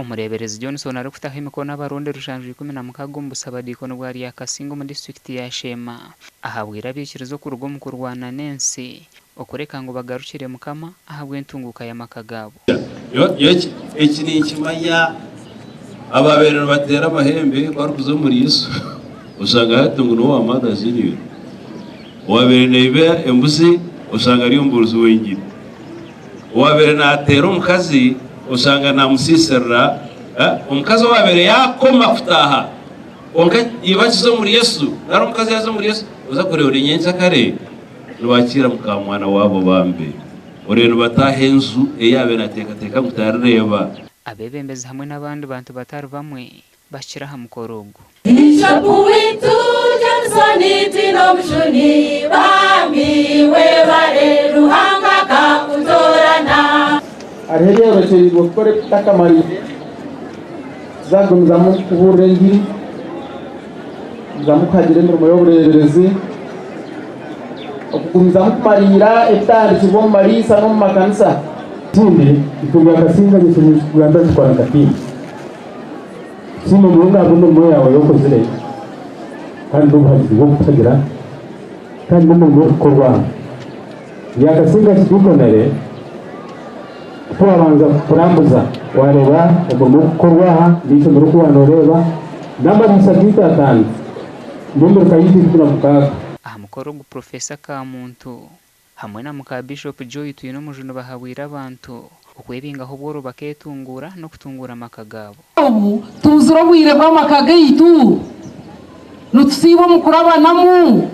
Umureberezi Johnson ari kutaho imikono abarundi rushanjwe 16 mbusaba dikono bwa ya Kasingo mu district ya Shema ahabwira abikirizo ku rugo mu kurwana nensi okureka ngo bagarukire mukama ahabwe ntunguka ya makagabo iki ni ikimanya ababerero batera amahembe barukuzo muri Yesu usanga hatungu no amagazini wabereye embuzi usanga ari umburuzi wengine wabere natera umukazi usanga namusisera umukazi wabere yakoma kutaha onka ibakizo muri Yesu nari umukazi yazo muri Yesu uza kureba inyenza kare nubakira mukamwana wabo bambe oreno batahenzu eyabe nateka mutareba abebembezi hamwe n'abandi bantu batari bamwe bashira hamukorogo Ishapu witu Johnson itino mshuni bami webare ruhanga kakutorana arihero chiri gukore takamari zagumizamu kuburengiri zamukagire mu muyoborerezi okugumizamu kumarira etari kibo marisa no makanisa tindi itunga Kasinga gisubira Uganda kwa katini simo munga buno moya wayokozire kandi ubuhagizi bwo kutagira kandi n'umuntu ukorwa ya Kasinga kidukonere kubanza kurambuza wareba umuntu ukorwa aha n'icyo muri kubanoreba n'amabisa bitatan nimero kayiti tunamukaga aha mukorogo Professor Kamuntu hamwe na muka Bishop Joy tuyino mujuno bahawira abantu ukwebinga ho bworo baketungura no kutungura makagabo ubu tuzuro bwire bw'amakaga yitu nutsibo mukurabanamu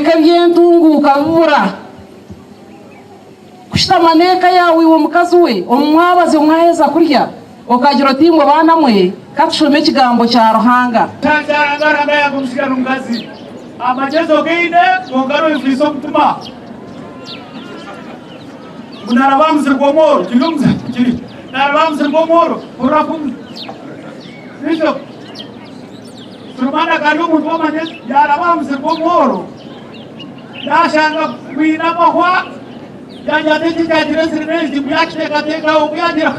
kabyentunguka bubura kushita maneka yawe wo mukazi we omwabaze umwaheza kurya okagira timwe banamwe katushome kigambo cya ruhanga tanzaranga yakumshikana umukazi amajezo geide ngongaro ifriso kutuma unarabamze rwomoro kilumze kiri narabamze rwomoro urafu nizo turumana kari umuntu wamanye yarabamze rwomoro yashanga kwina mahwa yajatete cyagirese nezi byakiteka teka ubyagira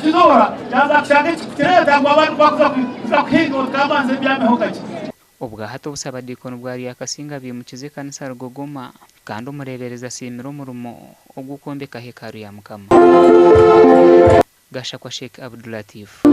sizora yazakshaka kireta ngo abantu bakuza kwiga kabanze byameho gake ubwa hato busaba dikono bwa ya Kasinga bimukize kanisa rugogoma kandi umurebereza simiro murumo ogukombeka hekaru ya mukama gasha kwa Sheikh Abdul Latif